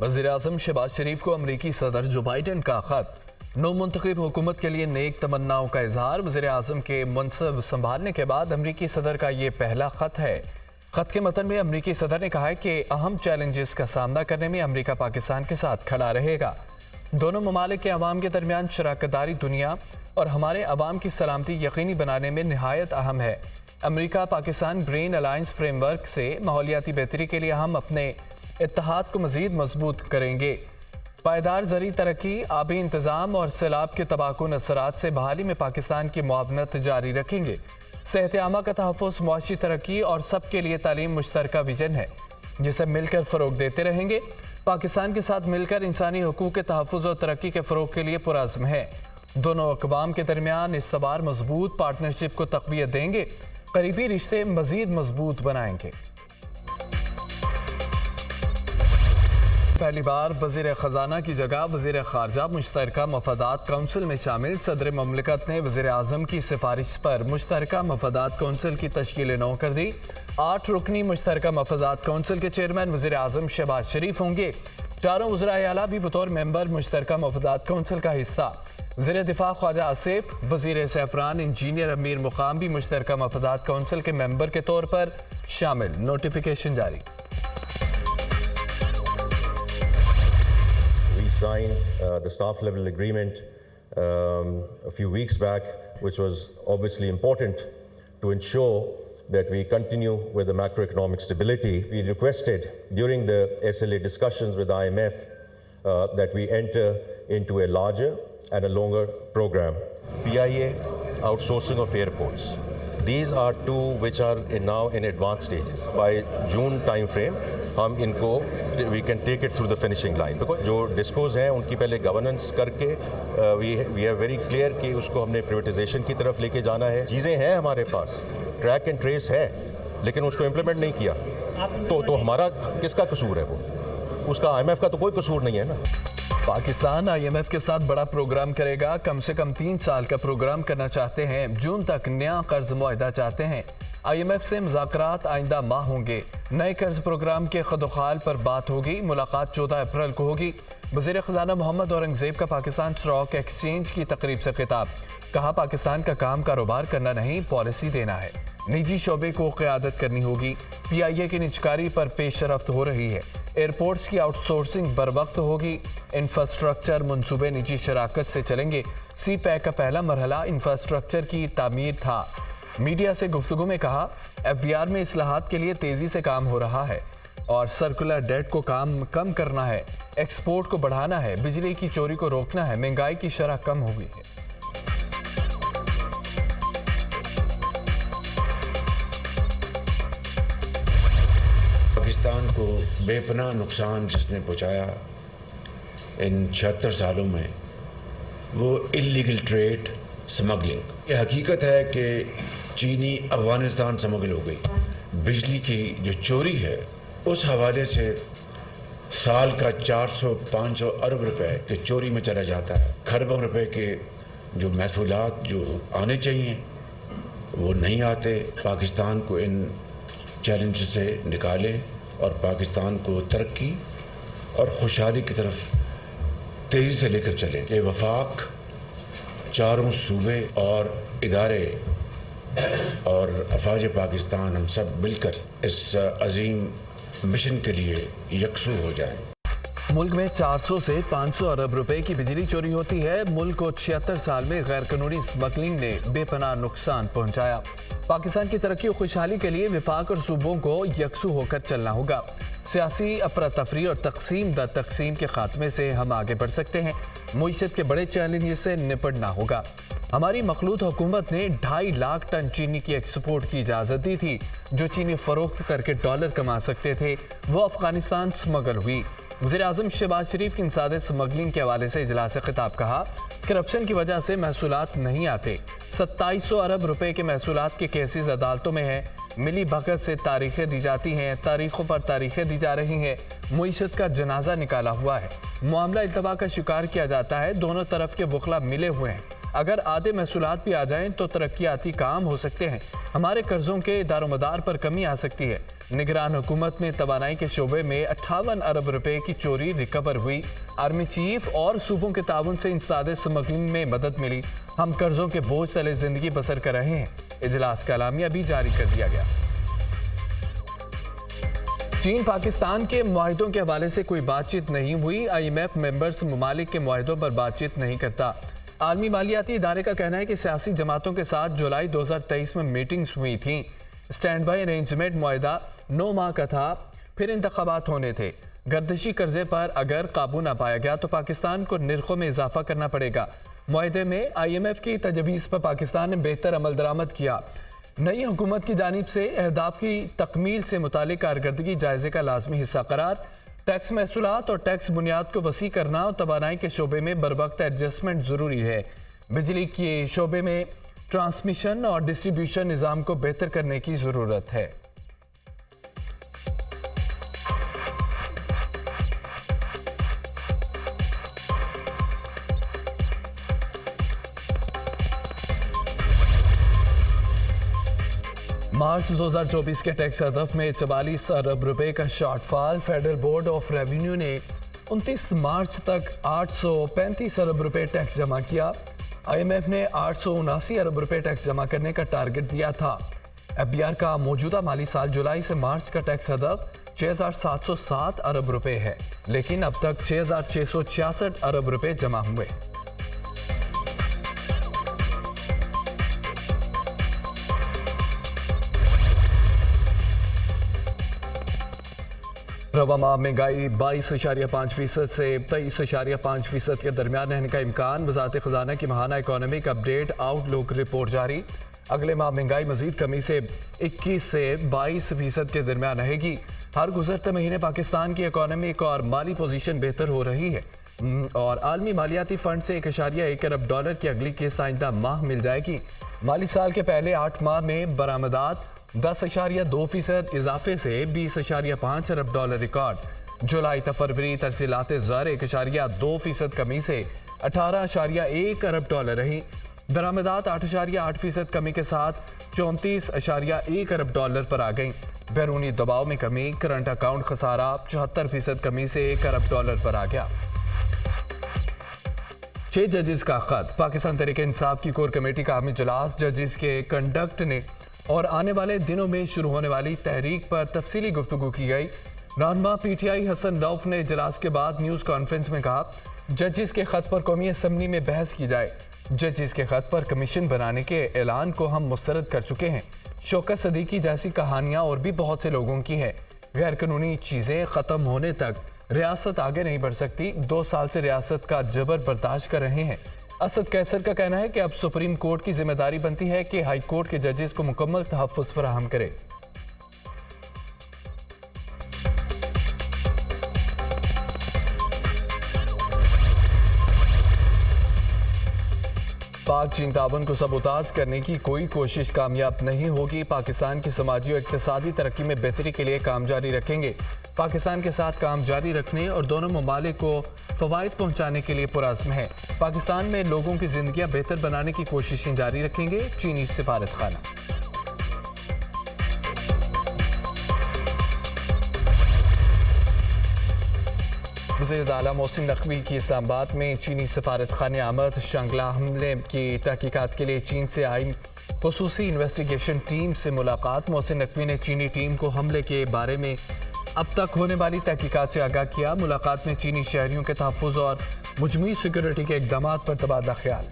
वज़ीर-ए-आज़म शहबाज शरीफ को अमरीकी सदर जो बाइडन का खत। नौ मुंतखब हुकूमत के लिए नेक तमन्नाओं का इजहार। वज़ीर-ए-आज़म के मनसब संभालने के बाद अमरीकी सदर का ये पहला खत है। खत के मतन में अमरीकी सदर ने कहा है कि अहम चैलेंजेस का सामना करने में अमरीका पाकिस्तान के साथ खड़ा रहेगा। दोनों ममालिक के अवाम के दरमियान शराकतदारी दुनिया और हमारे अवाम की सलामती यकीनी बनाने में नहायत अहम है। अमरीका पाकिस्तान ग्रीन अलायंस फ्रेमवर्क से माहौलियाती बेहतरी के लिए हम अपने इत्तेहाद को मज़ीद मजबूत करेंगे। पायदार ज़री तरक्की, आबी इंतज़ाम और सैलाब के तबाहकुन असरात से बहाली में पाकिस्तान की मुआवनत जारी रखेंगे। सेहत आमा का तहफ़्फ़ुज़, मुआशी तरक्की और सबके लिए तालीम मुश्तरका विजन है जिसे मिलकर फ़रोग देते रहेंगे। पाकिस्तान के साथ मिलकर इंसानी हकूक़ के तहफ़्फ़ुज़ और तरक्की के फ़रोग के लिए पुरअज़्म है। दोनों अक़वाम के दरमियान इस बार मजबूत पार्टनरशिप को तक़वियत देंगे, करीबी रिश्ते मज़ीद मजबूत बनाएंगे। पहली बार वज़ीर ख़ज़ाना की जगह वज़ीर ख़ारजा मुश्तरका मफादात काउंसिल में शामिल। सदर ममलिकत ने वज़ीर आज़म की सिफारिश पर मुश्तरका मफादात काउंसिल की तश्कील नौ कर दी। 8 रुकनी मुश्तरका मफादात काउंसिल के चेयरमैन वज़ीर आज़म शहबाज शरीफ होंगे। चारों वज़राए आला भी बतौर मेंबर मुश्तरका मफादात काउंसिल का हिस्सा। वज़ीर दिफा ख्वाजा आसिफ, वज़ीर सैफरान इंजीनियर अमीर मुकाम भी मुश्तरका मफादात काउंसिल के मेंबर के तौर पर शामिल। नोटिफिकेशन जारी। Signed the staff level agreement a few weeks back, which was obviously important to ensure that we continue with the macroeconomic stability. We requested during the SLA discussions with IMF that we enter into a larger and a longer program. PIA, outsourcing of airports. These are two which are now in advanced stages. By June time frame, हम इनको we can take it through the finishing line. Because जो discoms हैं उनकी पहले governance करके we are very clear कि उसको हमने privatization की तरफ लेके जाना है। चीज़ें हैं हमारे पास, ट्रैक एंड ट्रेस है, लेकिन उसको इम्प्लीमेंट नहीं किया तो हमारा किसका कसूर है? वो उसका IMF का तो कोई कसूर नहीं है ना। पाकिस्तान IMF के साथ बड़ा प्रोग्राम करेगा। कम से कम 3 साल का प्रोग्राम करना चाहते हैं। जून तक नया कर्ज मुआहदा चाहते हैं। IMF से मुज़ाकरात आइंदा माह होंगे। नए कर्ज प्रोग्राम के खदोखाल पर बात होगी। मुलाकात 14 अप्रैल को होगी। वज़ीर ख़ज़ाना मोहम्मद औरंगज़ेब का पाकिस्तान स्टॉक एक्सचेंज की तकरीब से खिताब। कहा, पाकिस्तान का काम कारोबार करना नहीं, पॉलिसी देना है। निजी शोबे को क़यादत करनी होगी। PIA की निजकारी पर पेशरफ्त हो रही है। एयरपोर्ट्स की आउटसोर्सिंग बर वक्त होगी। इंफ्रास्ट्रक्चर मनसूबे निजी शराकत से चलेंगे। CPEC का पहला मरहला इंफ्रास्ट्रक्चर की तामीर था। मीडिया से गुफ्तगू में कहा, FBR में इस्लाहात के लिए तेज़ी से काम हो रहा है और सर्कुलर डेट को कम करना है, एक्सपोर्ट को बढ़ाना है, बिजली की चोरी को रोकना है, महंगाई की शरह कम हो गई है। पाकिस्तान को बेपनाह नुकसान जिसने पहुंचाया इन 76 सालों में, वो इल्लीगल ट्रेड, स्मगलिंग। ये हकीकत है कि चीनी अफगानिस्तान स्मगल हो गई। बिजली की जो चोरी है उस हवाले से साल का 400-500 अरब रुपए के चोरी में चला जाता है। खरबों रुपए के जो महसूलात जो आने चाहिए वो नहीं आते। पाकिस्तान को इन चैलेंज से निकालें और पाकिस्तान को तरक्की और खुशहाली की तरफ तेज़ी से लेकर चलें। ये वफाक, चारों सूबे और इदारे और अफवाज पाकिस्तान हम सब मिलकर इस अजीम मिशन के लिए यकसू हो जाएं। मुल्क में 400 से 500 अरब रुपए की बिजली चोरी होती है। मुल्क को 76 साल में गैर कानूनी स्मगलिंग ने बेपनाह नुकसान पहुंचाया। पाकिस्तान की तरक्की और खुशहाली के लिए विफाक और सूबों को यकसू होकर चलना होगा। सियासी अफरा तफरी और तकसीम के खात्मे से हम आगे बढ़ सकते हैं। मुईशत के बड़े चैलेंज से निपटना होगा। हमारी मखलूत हुकूमत ने 2.5 लाख टन चीनी की एक्सपोर्ट की इजाज़त दी थी। जो चीनी फरोख्त करके डॉलर कमा सकते थे वो अफगानिस्तान स्मगल हुई। वज़ीर आज़म शहबाज शरीफ की इंसादे स्मगलिंग के हवाले से इजलास से खिताब। कहा, करप्शन की वजह से महसूलात नहीं आते। 2700 अरब रुपए के महसूलात के केसेस अदालतों में है। मिली भगत से तारीखें दी जाती हैं, तारीखों पर तारीखें दी जा रही हैं। मुईशत का जनाजा निकाला हुआ है। मामला इल्तवा का शिकार किया जाता है। दोनों तरफ के वकला मिले हुए हैं। اگر آدھے محصولات بھی آ جائیں تو ترقیاتی کام ہو سکتے ہیں. ہمارے قرضوں کے دار و مدار پر کمی آ سکتی ہے. نگران حکومت میں توانائی کے شعبے میں 58 ارب روپے کی چوری ریکور ہوئی. آرمی چیف اور صوبوں کے تعاون سے انسداد اسمگلنگ میں مدد ملی. ہم قرضوں کے بوجھ تلے زندگی بسر کر رہے ہیں. اجلاس کا اعلامیہ بھی جاری کر دیا گیا. چین پاکستان کے معاہدوں کے حوالے سے کوئی بات چیت نہیں ہوئی. IMF ممبرز ممالک کے معاہدوں پر بات چیت نہیں کرتا. عالمی مالیاتی ادارے کا کہنا ہے کہ سیاسی جماعتوں کے ساتھ جولائی 2023 میں میٹنگز ہوئی تھیں. سٹینڈ بائی ارینجمنٹ معاہدہ 9 ماہ کا تھا, پھر انتخابات ہونے تھے. گردشی قرضے پر اگر قابو نہ پایا گیا تو پاکستان کو نرخوں میں اضافہ کرنا پڑے گا. معاہدے میں IMF کی تجویز پر پاکستان نے بہتر عمل درآمد کیا. نئی حکومت کی جانب سے اہداف کی تکمیل سے متعلق کارکردگی جائزے کا لازمی حصہ قرار. ٹیکس محصولات اور ٹیکس بنیاد کو وسیع کرنا اور توانائی کے شعبے میں بروقت ایڈجسٹمنٹ ضروری ہے. بجلی کے شعبے میں ٹرانسمیشن اور ڈسٹریبیوشن نظام کو بہتر کرنے کی ضرورت ہے. مارچ 2024 کے ٹیکس ہدف میں 44 ارب روپے کا short fall. Federal board of revenue نے 29 مارچ تک 835 ارب روپے ٹیکس جمع کیا. IMF نے 879 ارب روپے ٹیکس جمع کرنے کا ٹارگٹ دیا تھا. FBR کا موجودہ مالی سال جولائی سے مارچ کا ٹیکس ہدف 6707 ارب روپے ہے, لیکن اب تک 6666 ارب روپے جمع ہوئے. رواں ماہ مہنگائی 22.5% سے 23.5% کے درمیان رہنے کا امکان. وزارت خزانہ کی ماہانہ اکانومک اپ ڈیٹ آؤٹ لک رپورٹ جاری. اگلے ماہ مہنگائی مزید کمی سے 21 سے 22% کے درمیان رہے گی. ہر گزرتے مہینے پاکستان کی اکانومک اور مالی پوزیشن بہتر ہو رہی ہے اور عالمی مالیاتی فنڈ سے 1.1 ارب ڈالر کی اگلی قسط آئندہ ماہ مل جائے گی. مالی سال کے پہلے 8 ماہ میں برآمدات 10.2% اضافے سے 20.5 ارب ڈالر ریکارڈ. جولائی تا فروری ترسیلات زر 1.2% کمی سے 18.1 ارب ڈالر رہی. درآمدات 8.8% کمی کے ساتھ 34.1 ارب ڈالر پر آ گئیں. بیرونی دباؤ میں کمی. کرنٹ اکاؤنٹ خسارہ 74% کمی سے 1 ارب ڈالر پر آ گیا. 6 ججز کا خط. پاکستان تحریک انصاف کی کور کمیٹی کا عام اجلاس ججز کے کنڈکٹ نے اور آنے والے دنوں میں شروع ہونے والی تحریک پر تفصیلی گفتگو کی گئی. رہنما PTI حسن روف نے اجلاس کے بعد نیوز کانفرنس میں کہا ججز کے خط پر قومی اسمبلی میں بحث کی جائے. ججز کے خط پر کمیشن بنانے کے اعلان کو ہم مسترد کر چکے ہیں. شوکت صدیقی جیسی کہانیاں اور بھی بہت سے لوگوں کی ہیں. غیر قانونی چیزیں ختم ہونے تک ریاست آگے نہیں بڑھ سکتی. 2 سال سے ریاست کا جبر برداشت کر رہے ہیں. اسد قیصر کا کہنا ہے کہ اب سپریم کورٹ کی ذمہ داری بنتی ہے کہ ہائی کورٹ کے ججز کو مکمل تحفظ فراہم کرے. پاک چین تعاون کو سبوتاژ کرنے کی کوئی کوشش کامیاب نہیں ہوگی. پاکستان کی سماجی اور اقتصادی ترقی میں بہتری کے لیے کام جاری رکھیں گے. پاکستان کے ساتھ کام جاری رکھنے اور دونوں ممالک کو فوائد پہنچانے کے لیے پرعزم ہے. پاکستان میں لوگوں کی زندگیاں بہتر بنانے کی کوششیں جاری رکھیں گے. چینی سفارت خانہ. وزیر اعلیٰ محسن نقوی کی اسلام آباد میں چینی سفارت خانے آمد. شانگلا حملے کی تحقیقات کے لیے چین سے آئی خصوصی انویسٹیگیشن ٹیم سے ملاقات. محسن نقوی نے چینی ٹیم کو حملے کے بارے میں اب تک ہونے والی تحقیقات سے آگاہ کیا. ملاقات میں چینی شہریوں کے تحفظ اور مجموعی سیکورٹی کے اقدامات پر تبادلہ خیال.